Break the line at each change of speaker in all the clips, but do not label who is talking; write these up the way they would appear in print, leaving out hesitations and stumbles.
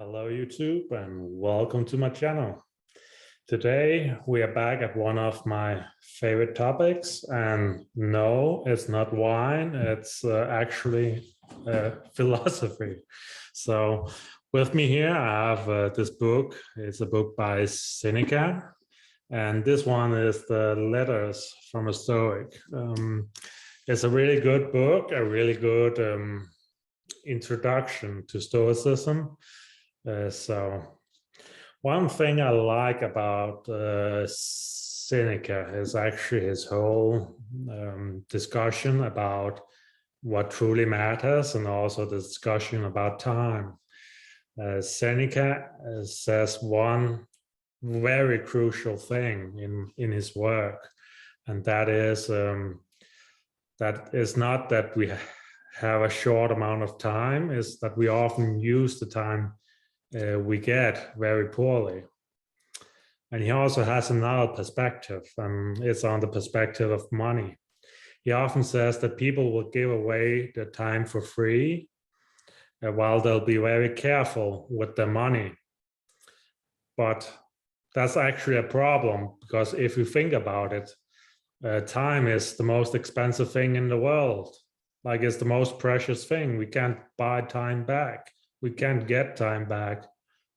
Hello YouTube and welcome to my channel. Today we are back at one of my favorite topics, and no, it's not wine, it's actually philosophy. So with me here I have this book. It's a book by Seneca, and this one is the Letters from a Stoic. It's a really good book, a really good introduction to Stoicism. So one thing I like about Seneca is actually his whole discussion about what truly matters, and also the discussion about time. Seneca says one very crucial thing in his work, and that is not that we have a short amount of time, is that we often use the time we get very poorly. And he also has another perspective, and it's on the perspective of money. He often says that people will give away their time for free while they'll be very careful with their money. But that's actually a problem, because if you think about it, time is the most expensive thing in the world. Like, it's the most precious thing. We can't buy time back. We can't get time back.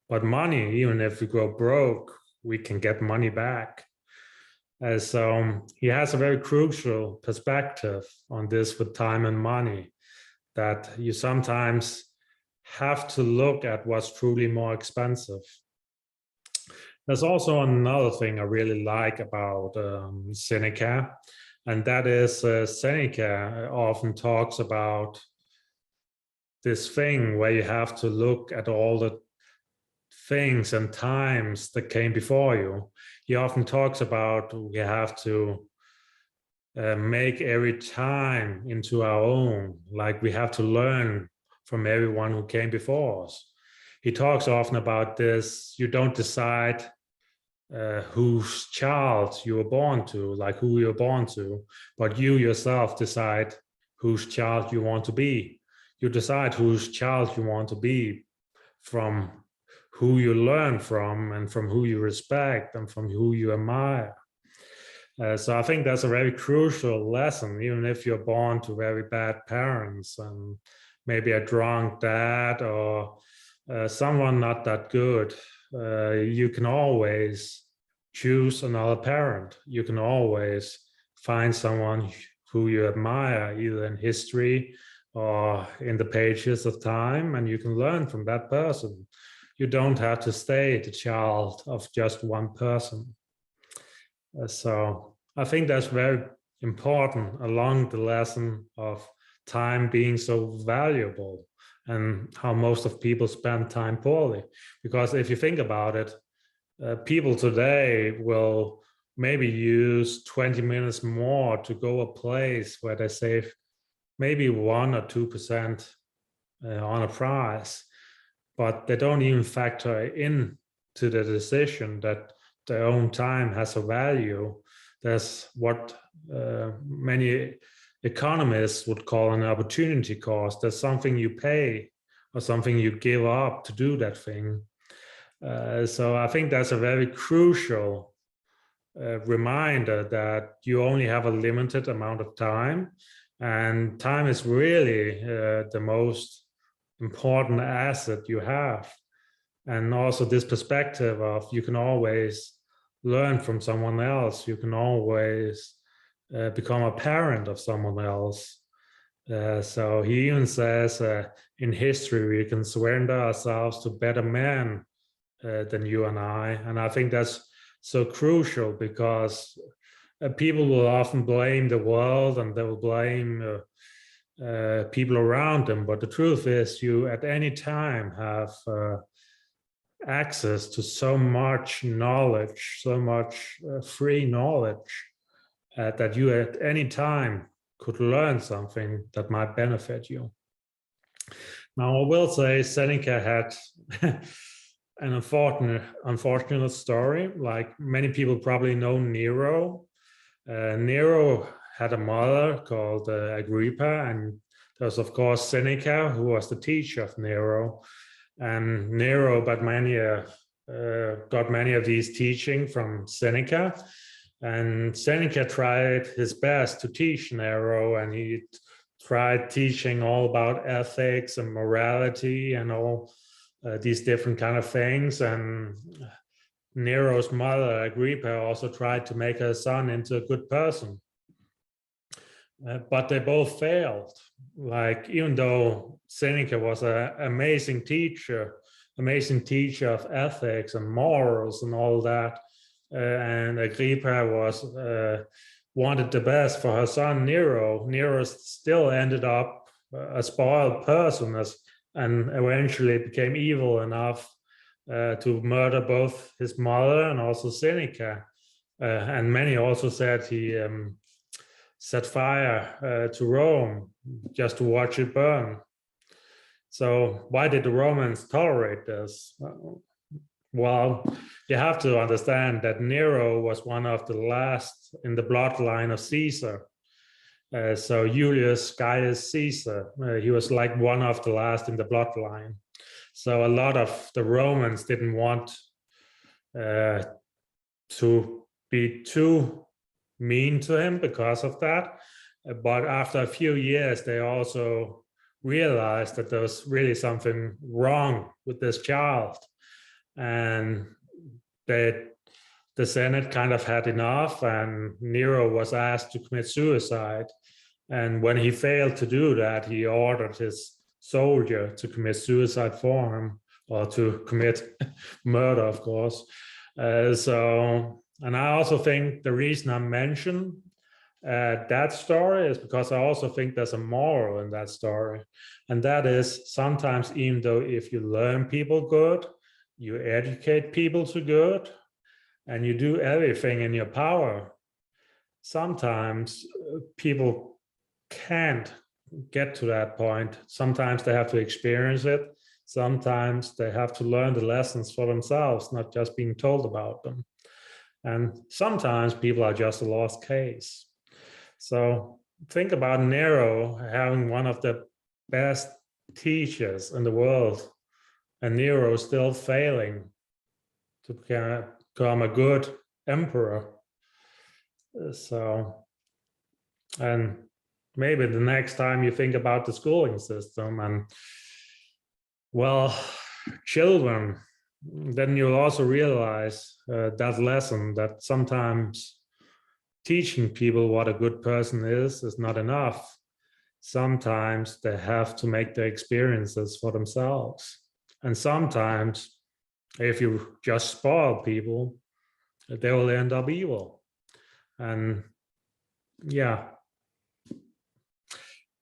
But money, even if we go broke, we can get money back. So he has a very crucial perspective on this with time and money, that you sometimes have to look at what's truly more expensive. There's also another thing I really like about Seneca, and that is Seneca often talks about this thing where you have to look at all the things and times that came before you. He often talks about we have to make every time into our own, like we have to learn from everyone who came before us. He talks often about this: you don't decide whose child you were born to, like who you're born to, but you yourself decide whose child you want to be. You decide whose child you want to be from who you learn from, and from who you respect, and from who you admire. So I think that's a very crucial lesson, even if you're born to very bad parents and maybe a drunk dad or someone not that good. You can always choose another parent. You can always find someone who you admire, either in history or in the pages of time, and you can learn from that person. You don't have to stay the child of just one person. So I think that's very important along the lesson of time being so valuable, and how most of people spend time poorly. Because if you think about it, people today will maybe use 20 minutes more to go a place where they save maybe 1 or 2% on a price, but they don't even factor in to the decision that their own time has a value. There's what many economists would call an opportunity cost. There's something you pay or something you give up to do that thing. So I think that's a very crucial reminder that you only have a limited amount of time, and time is really the most important asset you have. And also this perspective of you can always learn from someone else. You can always become a parent of someone else. So he even says in history, we can surrender ourselves to better men than you and I. And I think that's so crucial, because people will often blame the world, and they will blame people around them. But the truth is, you at any time have access to so much knowledge, so much free knowledge, that you at any time could learn something that might benefit you. Now, I will say Seneca had an unfortunate story. Like, many people probably know Nero. Nero had a mother called Agrippa, and there was, of course, Seneca, who was the teacher of Nero. And Nero got many of these teaching from Seneca. And Seneca tried his best to teach Nero, and he tried teaching all about ethics and morality and all these different kind of things. And Nero's mother, Agrippa, also tried to make her son into a good person. But they both failed. Like, even though Seneca was an amazing teacher of ethics and morals and all that, and Agrippa was wanted the best for her son Nero, Nero still ended up a spoiled person and eventually became evil enough to murder both his mother and also Seneca. And many also said he set fire to Rome just to watch it burn. So why did the Romans tolerate this? Well, you have to understand that Nero was one of the last in the bloodline of Caesar. So Julius Gaius Caesar, he was like one of the last in the bloodline. So a lot of the Romans didn't want to be too mean to him because of that. But after a few years, they also realized that there was really something wrong with this child. And the Senate kind of had enough, and Nero was asked to commit suicide. And when he failed to do that, he ordered his soldier to commit suicide for him, or to commit murder, of course. And I also think the reason I mentioned that story is because I also think there's a moral in that story. And that is, sometimes, even though if you learn people good, you educate people to good, and you do everything in your power, sometimes people can't get to that point. Sometimes they have to experience it. Sometimes they have to learn the lessons for themselves, not just being told about them. And sometimes people are just a lost case. So think about Nero having one of the best teachers in the world, and Nero still failing to become a good emperor. So, and maybe the next time you think about the schooling system and, well, children, then you'll also realize that lesson, that sometimes teaching people what a good person is not enough. Sometimes they have to make their experiences for themselves. And sometimes, if you just spoil people, they will end up evil. And yeah.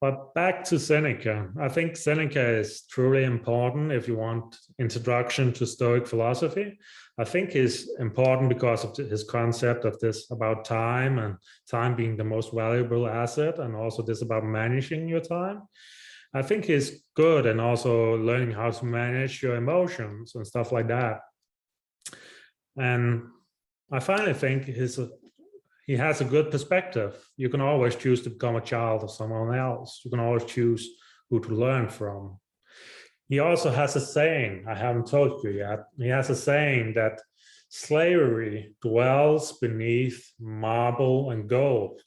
But back to Seneca. I think Seneca is truly important if you want introduction to Stoic philosophy. I think he's important because of his concept of this about time, and time being the most valuable asset, and also this about managing your time. I think he's good, and also learning how to manage your emotions and stuff like that. And I finally think he has a good perspective. You can always choose to become a child of someone else. You can always choose who to learn from. He also has a saying, I haven't told you yet. He has a saying that slavery dwells beneath marble and gold.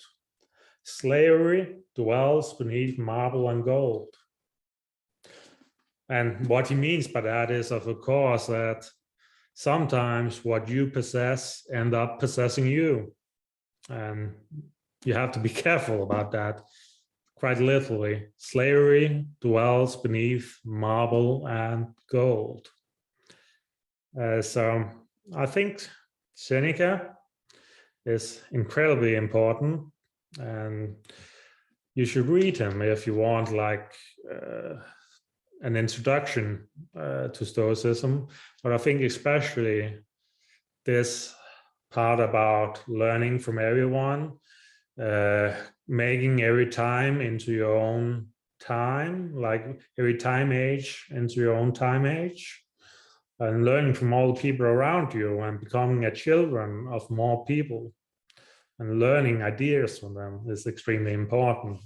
Slavery dwells beneath marble and gold. And what he means by that is, of course, that sometimes what you possess end up possessing you. And you have to be careful about that. Quite literally, slavery dwells beneath marble and gold. So I think Seneca is incredibly important, and you should read him if you want, like, an introduction to Stoicism. But I think especially this part about learning from everyone, making every time into your own time, like every time age into your own time age, and learning from all the people around you and becoming a children of more people and learning ideas from them is extremely important.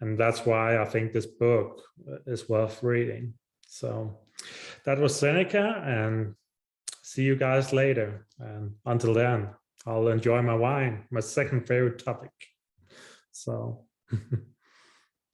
And that's why I think this book is worth reading. So that was Seneca, and see you guys later. And until then, I'll enjoy my wine, my second favorite topic. So